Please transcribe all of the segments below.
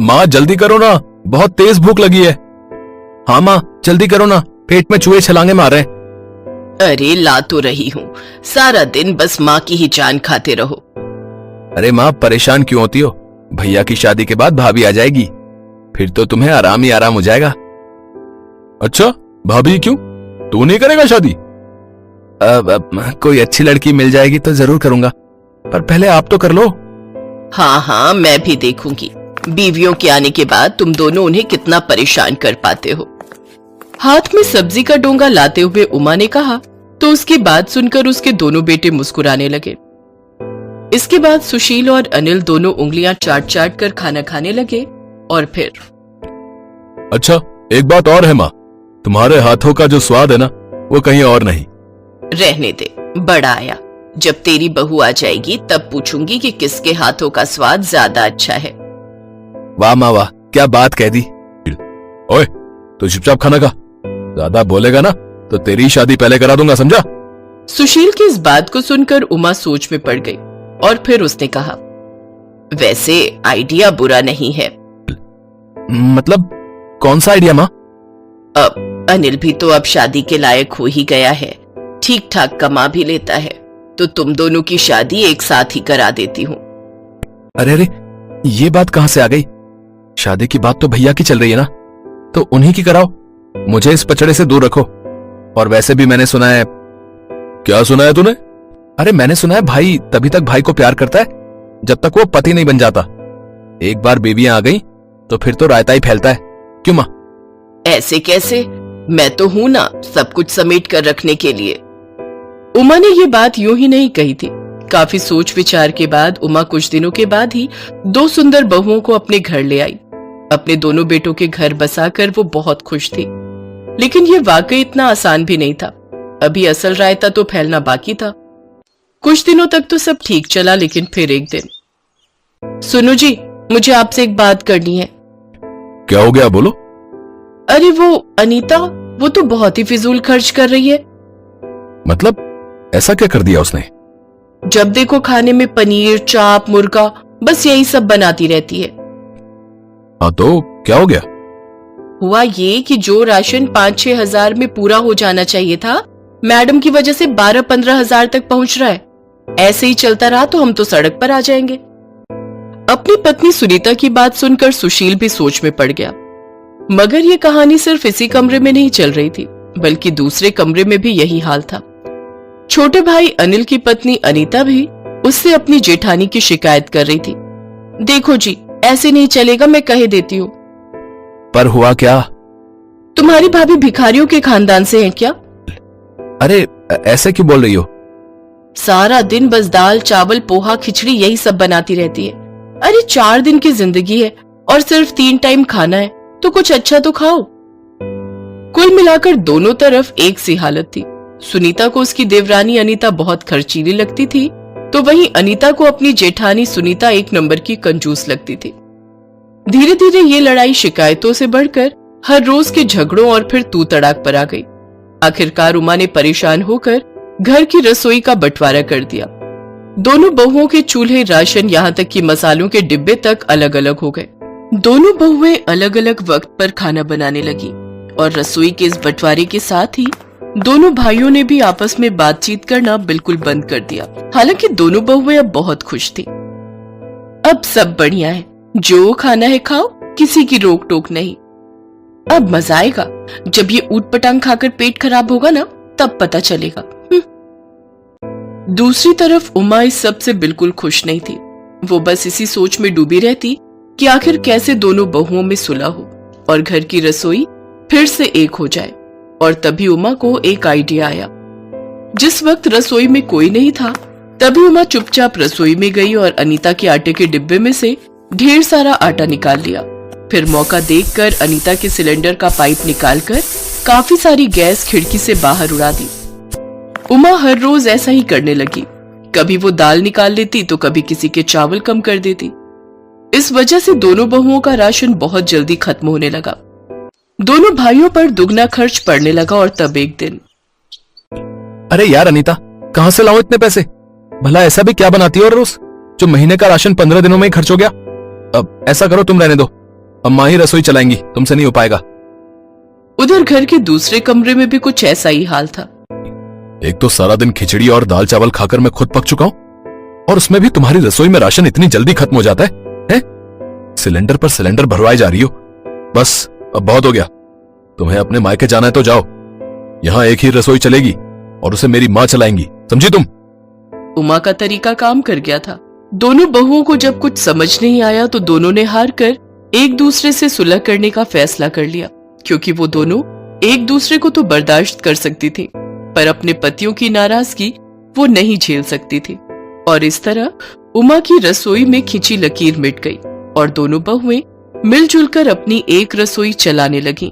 माँ जल्दी करो ना, बहुत तेज भूख लगी है। हाँ माँ जल्दी करो ना, पेट में चूहे छलांगे मार रहे हैं। अरे ला तो रही हूँ, सारा दिन बस माँ की ही जान खाते रहो। अरे माँ परेशान क्यों होती हो? भैया की शादी के बाद भाभी आ जाएगी, फिर तो तुम्हें आराम ही आराम हो जाएगा। अच्छा भाभी क्यों, तू नहीं करेगा शादी? अब कोई अच्छी लड़की मिल जाएगी तो जरूर करूंगा, पर पहले आप तो कर लो। हाँ हाँ मैं भी देखूंगी, बीवियों के आने के बाद तुम दोनों उन्हें कितना परेशान कर पाते हो। हाथ में सब्जी का डोंगा लाते हुए उमा ने कहा तो उसकी बात सुनकर उसके दोनों बेटे मुस्कुराने लगे। इसके बाद सुशील और अनिल दोनों उंगलियां चाट चाट कर खाना खाने लगे और फिर अच्छा एक बात और है माँ, तुम्हारे हाथों का जो स्वाद है ना वो कहीं और नहीं। रहने दे, बड़ा आया, जब तेरी बहू आ जाएगी तब पूछूंगी कि किसके हाथों का स्वाद ज्यादा अच्छा है। वाह माँ वाह, क्या बात कह दी। ओए तो चुपचाप खाना खा, ज्यादा बोलेगा ना तो तेरी शादी पहले करा दूंगा, समझा? सुशील की इस बात को सुनकर उमा सोच में पड़ गई और फिर उसने कहा, वैसे आइडिया बुरा नहीं है। मतलब कौन सा आइडिया माँ? अब अनिल भी तो अब शादी के लायक हो ही गया है, ठीक ठाक कमा भी लेता है, तो तुम दोनों की शादी एक साथ ही करा देती हूँ। अरे अरे ये बात कहाँ से आ गई? शादी की बात तो भैया की चल रही है ना, तो उन्हीं की कराओ, मुझे इस पचड़े से दूर रखो। और वैसे भी मैंने सुना है। क्या सुना है तूने? अरे मैंने सुना है भाई तभी तक भाई को प्यार करता है जब तक वो पति नहीं बन जाता। एक बार बेबियां आ गई तो फिर तो रायता ही फैलता है। क्यों माँ? ऐसे कैसे, मैं तो हूं ना सब कुछ समेट कर रखने के लिए। उमा ने ये बात यूं ही नहीं कही थी। काफी सोच विचार के बाद उमा कुछ दिनों के बाद ही दो सुंदर बहुओं को अपने घर ले आई। अपने दोनों बेटों के घर बसाकर वो बहुत खुश थी, लेकिन ये वाकई इतना आसान भी नहीं था। अभी असल रायता तो फैलना बाकी था। कुछ दिनों तक तो सब ठीक चला, लेकिन फिर एक दिन, सुनो जी मुझे आपसे एक बात करनी है। क्या हो गया, बोलो। अरे वो अनीता, वो तो बहुत ही फिजूल खर्च कर रही है। मतलब ऐसा क्या कर दिया उसने? जब देखो खाने में पनीर, चाप, मुर्गा, बस यही सब बनाती रहती है। हाँ तो क्या हो गया? हुआ ये कि जो राशन 5-6 हजार में पूरा हो जाना चाहिए था, मैडम की वजह से 12-15 हजार तक पहुंच रहा है। ऐसे ही चलता रहा तो हम तो सड़क पर आ जाएंगे। अपनी पत्नी सुनीता की बात सुनकर सुशील भी सोच में पड़ गया। मगर ये कहानी सिर्फ इसी कमरे में नहीं चल रही थी, बल्कि दूसरे कमरे में भी यही हाल था। छोटे भाई अनिल की पत्नी अनीता भी उससे अपनी जेठानी की शिकायत कर रही थी। देखो जी ऐसे नहीं चलेगा, मैं कह देती हूँ। पर हुआ क्या? तुम्हारी भाभी भिखारियों के खानदान से है क्या? अरे ऐसे क्यों बोल रही हो? सारा दिन बस दाल, चावल, पोहा, खिचड़ी यही सब बनाती रहती है। अरे 4 दिन की जिंदगी है और सिर्फ 3 टाइम खाना है, तो कुछ अच्छा तो खाओ। कुल मिलाकर दोनों तरफ एक सी हालत थी। सुनीता को उसकी देवरानी अनीता बहुत खर्चीली लगती थी, तो वहीं अनीता को अपनी जेठानी सुनीता एक नंबर की कंजूस लगती थी। धीरे धीरे ये लड़ाई शिकायतों से बढ़कर हर रोज के झगड़ों और फिर तू तड़ाक पर आ गई। आखिरकार उमा ने परेशान होकर घर की रसोई का बंटवारा कर दिया। दोनों बहुओं के चूल्हे, राशन, यहाँ तक कि मसालों के डिब्बे तक अलग अलग हो गए। दोनों बहुएं अलग अलग वक्त पर खाना बनाने लगी और रसोई के इस बंटवारे के साथ ही दोनों भाइयों ने भी आपस में बातचीत करना बिल्कुल बंद कर दिया। हालांकि दोनों बहुएं अब बहुत खुश थी। अब सब बढ़िया है, जो खाना है खाओ, किसी की रोक टोक नहीं। अब मजा आएगा, जब ये ऊट पटांग खाकर पेट खराब होगा ना तब पता चलेगा। दूसरी तरफ उमा इस सब से बिल्कुल खुश नहीं थी। वो बस इसी सोच में डूबी रहती कि आखिर कैसे दोनों बहुओं में सुलह हो और घर की रसोई फिर से एक हो जाए। और तभी उमा को एक आइडिया आया। जिस वक्त रसोई में कोई नहीं था, तभी उमा चुपचाप रसोई में गई और अनीता के आटे के डिब्बे में से ढेर सारा आटा निकाल लिया। फिर मौका देखकर अनीता के सिलेंडर का पाइप निकालकर काफी सारी गैस खिड़की से बाहर उड़ा दी। उमा हर रोज ऐसा ही करने लगी। कभी वो दाल निकाल लेती तो कभी किसी के चावल कम कर देती। इस वजह से दोनों बहुओं का राशन बहुत जल्दी खत्म होने लगा। दोनों भाइयों पर दुगना खर्च पड़ने लगा। और तब एक दिन, अरे यार अनीता, कहां से लाऊं इतने पैसे? भला ऐसा भी क्या बनाती हो रोज जो महीने का राशन 15 दिनों में ही खर्च हो गया? अब ऐसा करो, तुम रहने दो, अब माँ ही रसोई चलाएंगी, तुमसे नहीं हो पाएगा। उधर घर के दूसरे कमरे में भी कुछ ऐसा ही हाल था। एक तो सारा दिन खिचड़ी और दाल चावल खाकर मैं खुद पक चुका हूं, और उसमें भी तुम्हारी रसोई में राशन इतनी जल्दी खत्म हो जाता है? सिलेंडर पर सिलेंडर भरवाए जा रही हो। बस अब बहुत हो गया, तुम्हें अपने मायके जाना है तो जाओ, यहां एक ही रसोई चलेगी और उसे मेरी माँ चलाएंगी, समझी तुम? उमा का तरीका काम कर गया था। दोनों बहुओं को जब कुछ समझ नहीं आया तो दोनों ने हार कर एक दूसरे से सुलह करने का फैसला कर लिया, क्योंकि वो दोनों एक दूसरे को तो बर्दाश्त कर सकती थी, पर अपने पतियों की नाराजगी वो नहीं झेल सकती थी। और इस तरह उमा की रसोई में खिंची लकीर मिट गई और दोनों बहुएं मिलजुल कर अपनी एक रसोई चलाने लगीं।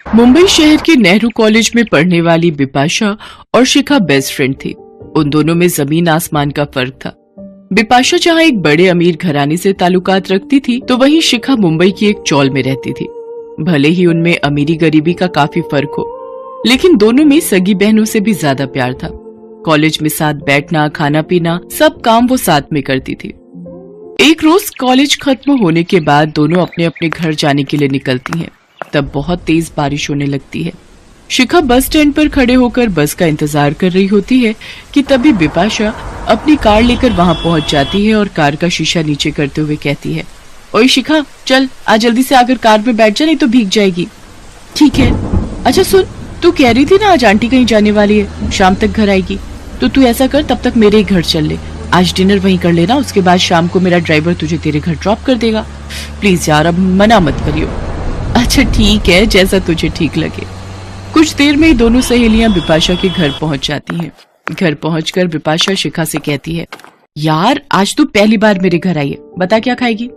मुंबई शहर के नेहरू कॉलेज में पढ़ने वाली बिपाशा और शिखा बेस्ट फ्रेंड थी। उन दोनों में जमीन आसमान का फर्क था। बिपाशा जहां एक बड़े अमीर घराने से ताल्लुकात रखती थी, तो वहीं शिखा मुंबई की एक चौल में रहती थी। भले ही उनमें अमीरी गरीबी का काफी फर्क हो, लेकिन दोनों में सगी बहनों से भी ज्यादा प्यार था। कॉलेज में साथ बैठना, खाना पीना, सब काम वो साथ में करती थी। एक रोज कॉलेज खत्म होने के बाद दोनों अपने अपने घर जाने के लिए निकलती हैं। तब बहुत तेज बारिश होने लगती है। शिखा बस स्टैंड पर खड़े होकर बस का इंतजार कर रही होती है कि तभी बिपाशा अपनी कार लेकर वहां पहुंच जाती है और कार का शीशा नीचे करते हुए कहती है, ओए शिखा, चल आज जल्दी से आकर कार में बैठ जा, नहीं तो भीग जाएगी। ठीक है। अच्छा सुन, तू कह रही थी ना आज आंटी कहीं जाने वाली है, शाम तक घर आएगी, तो तू ऐसा कर, तब तक मेरे ही घर चल ले, आज डिनर वहीं कर लेना, उसके बाद शाम को मेरा ड्राइवर तुझे तेरे घर ड्रॉप कर देगा। प्लीज यार, अब मना मत करियो। अच्छा ठीक है, जैसा तुझे ठीक लगे। कुछ देर में ही दोनों सहेलियां बिपाशा के घर पहुंच जाती हैं। घर पहुंचकर बिपाशा शिखा से कहती है, यार आज तू पहली बार मेरे घर आई है, बता क्या खाएगी?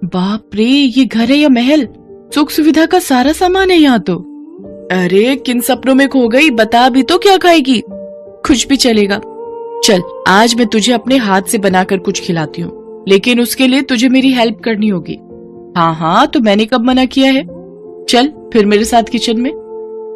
बाप रे, ये घर है या महल? सुख सुविधा का सारा सामान है यहाँ तो। अरे किन सपनों में खो गई, बता भी तो क्या खाएगी? कुछ भी चलेगा। चल आज मैं तुझे अपने हाथ से बनाकर कुछ खिलाती हूँ, लेकिन उसके लिए तुझे मेरी हेल्प करनी होगी। हाँ हाँ, तो मैंने कब मना किया है? चल फिर मेरे साथ किचन में।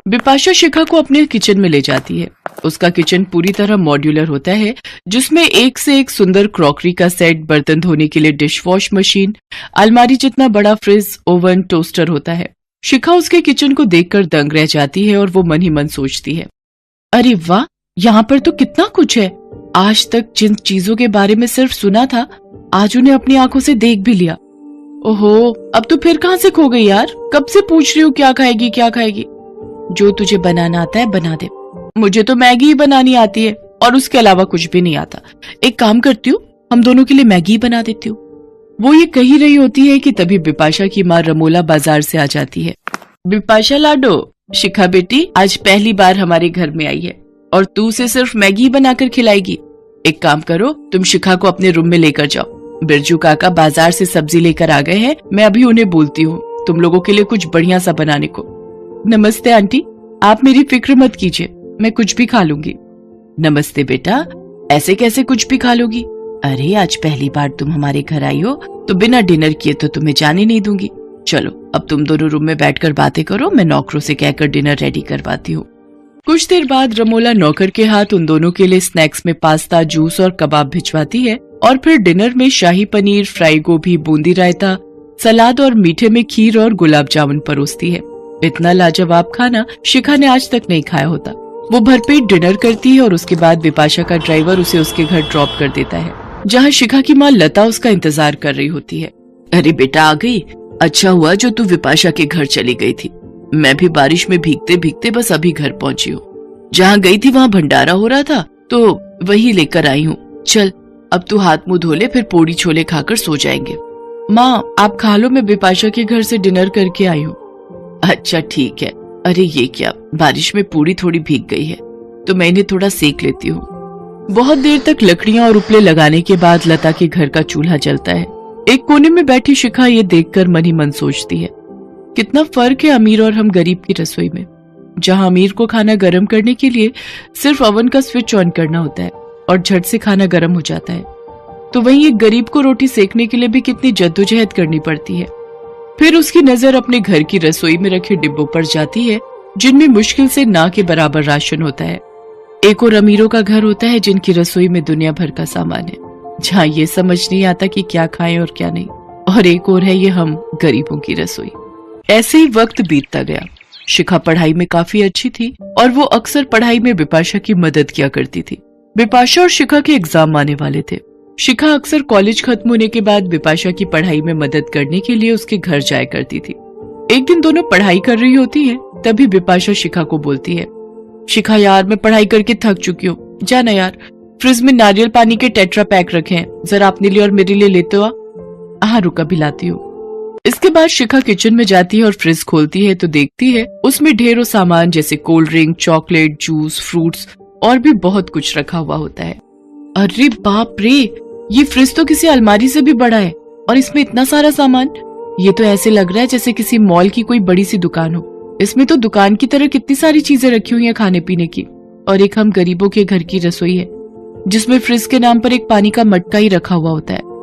बिपाशा शिखा को अपने किचन में ले जाती है। उसका किचन पूरी तरह मॉड्यूलर होता है, जिसमें एक से एक सुंदर क्रॉकरी का सेट, बर्तन धोने के लिए डिश वॉश मशीन, अलमारी जितना बड़ा फ्रिज, ओवन, टोस्टर होता है। शिखा उसके किचन को देखकर दंग रह जाती है और वो मन ही मन सोचती है, अरे वाह, यहाँ पर तो कितना कुछ है। आज तक जिन चीजों के बारे में सिर्फ सुना था, आज उन्हें अपनी आंखों से देख भी लिया। ओहो, अब तो फिर कहाँ से खो गई यार? कब से पूछ रही हूँ क्या खाएगी क्या खाएगी। जो तुझे बनाना आता है बना दे। मुझे तो मैगी ही बनानी आती है और उसके अलावा कुछ भी नहीं आता। एक काम करती हूँ, हम दोनों के लिए मैगी ही बना देती हूँ। वो ये कही रही होती है कि तभी बिपाशा की माँ रमोला बाजार से आ जाती है। बिपाशा लाडो, शिखा बेटी आज पहली बार हमारे घर में आई है और तू उसे सिर्फ मैगी बनाकर खिलाएगी। एक काम करो, तुम शिखा को अपने रूम में लेकर जाओ। बिरजू काका बाजार से सब्जी लेकर आ गए हैं, मैं अभी उन्हें बोलती हूँ तुम लोगों के लिए कुछ बढ़िया सा बनाने को। नमस्ते आंटी, आप मेरी फिक्र मत कीजिए, मैं कुछ भी खा लूंगी। नमस्ते बेटा, ऐसे कैसे कुछ भी खा लोगी? अरे आज पहली बार तुम हमारे घर आई हो, तो बिना डिनर किए तो तुम्हें जाने नहीं दूंगी। चलो अब तुम दोनों रूम में बैठकर बातें करो, मैं नौकरों से कहकर डिनर रेडी करवाती हूँ। कुछ देर बाद रमोला नौकर के हाथ उन दोनों के लिए स्नैक्स में पास्ता, जूस और कबाब भिजवाती है और फिर डिनर में शाही पनीर, फ्राई गोभी, बूंदी रायता, सलाद और मीठे में खीर और गुलाब जामुन परोसती है। इतना लाजवाब खाना शिखा ने आज तक नहीं खाया होता। वो भरपेट डिनर करती है और उसके बाद बिपाशा का ड्राइवर उसे उसके घर ड्रॉप कर देता है, जहाँ शिखा की माँ लता उसका इंतजार कर रही होती है। अरे बेटा आ गई, अच्छा हुआ जो तू विपाशा के घर चली गई थी। मैं भी बारिश में भीगते भीगते बस अभी घर पहुंची हूँ। जहाँ गई थी वहाँ भंडारा हो रहा था तो वही लेकर आई हूँ। चल अब तू हाथ मुंह धो ले, फिर पूड़ी छोले खाकर सो जाएंगे। माँ आप खा लो, मैं बिपाशा के घर से डिनर करके आई हूँ। अच्छा ठीक है। अरे ये क्या, बारिश में पूड़ी थोड़ी भीग गई है तो मैं इन्हें थोड़ा सेक लेती हूँ। बहुत देर तक लकड़ियां और उपले लगाने के बाद लता के घर का चूल्हा जलता है। एक कोने में बैठी शिखा ये देखकर मन ही मन सोचती है, कितना फर्क है अमीर और हम गरीब की रसोई में। जहाँ अमीर को खाना गर्म करने के लिए सिर्फ ओवन का स्विच ऑन करना होता है और झट से खाना गर्म हो जाता है, तो वहीं एक गरीब को रोटी सेकने के लिए भी कितनी जद्दोजहद करनी पड़ती है। फिर उसकी नजर अपने घर की रसोई में रखे डिब्बों पर जाती है जिनमें मुश्किल से ना के बराबर राशन होता है। एक और अमीरों का घर होता है जिनकी रसोई में दुनिया भर का सामान है, जहाँ ये समझ नहीं आता कि क्या खाएं और क्या नहीं। और एक और है ये हम गरीबों की रसोई। ऐसे ही वक्त बीतता गया। शिखा पढ़ाई में काफी अच्छी थी और वो अक्सर पढ़ाई में बिपाशा की मदद किया करती थी। बिपाशा और शिखा के एग्जाम आने वाले थे। शिखा अक्सर कॉलेज खत्म होने के बाद बिपाशा की पढ़ाई में मदद करने के लिए उसके घर जाया करती थी। एक दिन दोनों पढ़ाई कर रही होती है, तभी बिपाशा शिखा को बोलती है, शिखा यार मैं पढ़ाई करके थक चुकी हूँ, जाना यार फ्रिज में नारियल पानी के टेट्रा पैक रखे हैं, जरा अपने लिए और मेरे लिए लेते हो। हाँ रुका भी लाती हूँ। इसके बाद शिखा किचन में जाती है और फ्रिज खोलती है तो देखती है उसमें ढेरों सामान जैसे cold drink, chocolate, juice, fruits और भी बहुत कुछ रखा हुआ होता है। अरे बाप रे, ये फ्रिज तो किसी अलमारी से भी बड़ा है और इसमें इतना सारा सामान। ये तो ऐसे लग रहा है जैसे किसी मॉल की कोई बड़ी सी दुकान हो। इसमें तो दुकान की तरह कितनी सारी चीजें रखी हुई हैं खाने पीने की, और एक हम गरीबों के घर की रसोई है जिसमें फ्रिज के नाम पर एक पानी का मटका ही रखा हुआ होता है।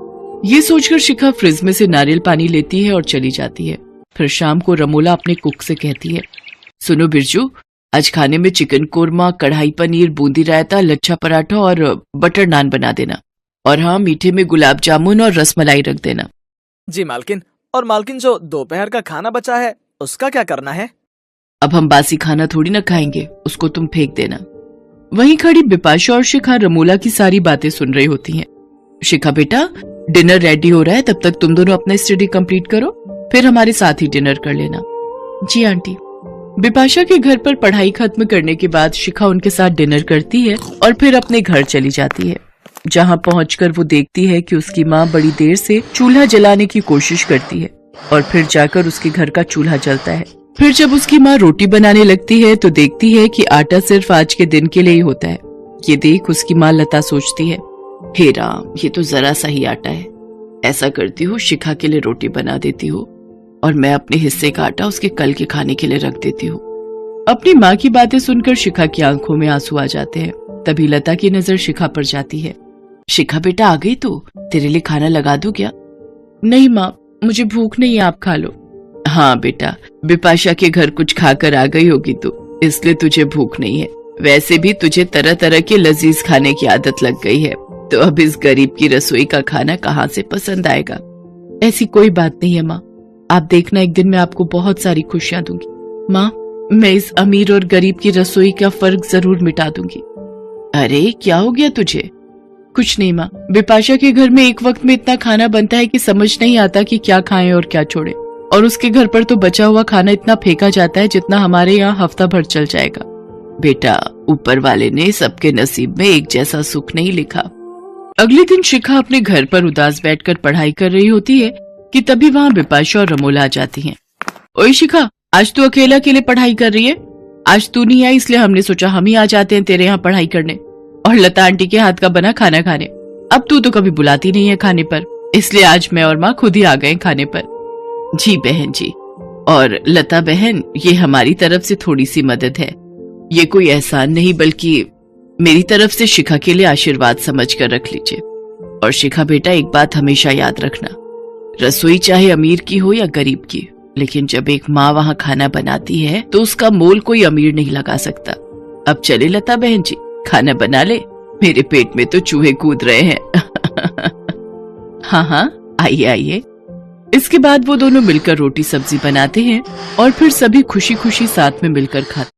ये सोचकर शिखा फ्रिज में से नारियल पानी लेती है और चली जाती है। फिर शाम को रमोला अपने कुक से कहती है, सुनो बिरजू, आज खाने में चिकन कोरमा, कढ़ाई पनीर, बूंदी रायता, लच्छा पराठा और बटर नान बना देना, और हाँ मीठे में गुलाब जामुन और रसमलाई रख देना। जी मालकिन। और मालकिन जो दोपहर का खाना बचा है उसका क्या करना है? अब हम बासी खाना थोड़ी ना खाएंगे, उसको तुम फेंक देना। वहीं खड़ी बिपाशा और शिखा रमोला की सारी बातें सुन रही होती हैं। शिखा बेटा, डिनर रेडी हो रहा है, तब तक तुम दोनों अपना स्टडी कंप्लीट करो, फिर हमारे साथ ही डिनर कर लेना। जी आंटी। बिपाशा के घर पर पढ़ाई खत्म करने के बाद शिखा उनके साथ डिनर करती है और फिर अपने घर चली जाती है, जहां पहुंचकर वो देखती है कि उसकी माँ बड़ी देर से चूल्हा जलाने की कोशिश करती है और फिर जाकर उसके घर का चूल्हा जलता है। फिर जब उसकी माँ रोटी बनाने लगती है तो देखती है कि आटा सिर्फ आज के दिन के लिए ही होता है। ये देख उसकी माँ लता सोचती है, हे राम, ये तो जरा सा ही आटा है। ऐसा करती हूँ, शिखा के लिए रोटी बना देती हूँ और मैं अपने हिस्से का आटा उसके कल के खाने के लिए रख देती हूँ। अपनी माँ की बातें सुनकर शिखा की आंखों में आंसू आ जाते हैं। तभी लता की नजर शिखा पर जाती है। शिखा बेटा आ गई तू, तेरे लिए खाना लगा दूं क्या? नहीं माँ, मुझे भूख नहीं है, आप खा लो। हाँ बेटा, बिपाशा के घर कुछ खाकर आ गई होगी तू, इसलिए तुझे भूख नहीं है। वैसे भी तुझे तरह तरह के लजीज खाने की आदत लग गई है, तो अब इस गरीब की रसोई का खाना कहाँ से पसंद आएगा? ऐसी कोई बात नहीं है माँ, आप देखना एक दिन मैं आपको बहुत सारी खुशियां दूंगी। माँ, मैं इस अमीर और गरीब की रसोई का फर्क जरूर मिटा दूंगी। अरे क्या हो गया तुझे? कुछ नहीं माँ, बिपाशा के घर में एक वक्त में इतना खाना बनता है कि समझ नहीं आता कि क्या खाएं और क्या छोड़े, और उसके घर पर तो बचा हुआ खाना इतना फेंका जाता है जितना हमारे यहाँ हफ्ता भर चल जाएगा। बेटा, ऊपर वाले ने सबके नसीब में एक जैसा सुख नहीं लिखा। अगले दिन शिखा अपने घर पर उदास बैठकर पढ़ाई कर रही होती है कि तभी वहाँ बिपाशा और रमोला आ जाती हैं। ओए शिखा, आज तू अकेला अकेले पढ़ाई कर रही है? आज तू नहीं आई इसलिए हमने सोचा हम ही आ जाते हैं तेरे यहाँ पढ़ाई करने, और लता आंटी के हाथ का बना खाना खाने। अब तू तो कभी बुलाती नहीं है खाने पर, इसलिए आज मैं और माँ खुद ही आ गए खाने पर। जी बहन जी। और लता बहन, ये हमारी तरफ से थोड़ी सी मदद है, ये कोई एहसान नहीं बल्कि मेरी तरफ से शिखा के लिए आशीर्वाद समझ कर रख लीजिए। और शिखा बेटा, एक बात हमेशा याद रखना, रसोई चाहे अमीर की हो या गरीब की, लेकिन जब एक माँ वहाँ खाना बनाती है तो उसका मोल कोई अमीर नहीं लगा सकता। अब चले लता बहन जी, खाना बना ले, मेरे पेट में तो चूहे कूद रहे हैं। हाँ हाँ, आइए आइए। इसके बाद वो दोनों मिलकर रोटी सब्जी बनाते हैं और फिर सभी खुशी खुशी साथ में मिलकर खाते हैं।